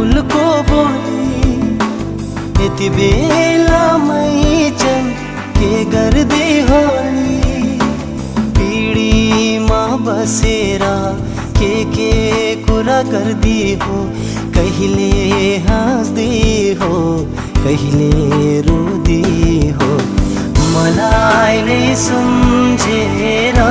फुलको बोली यति बेलामै चन के गर्दै होली पिडीमा बसेर के कुरा गर्दै हो कहिले हाँस्दै हो कहिले रुँदै हो मलाई नै सम्झेर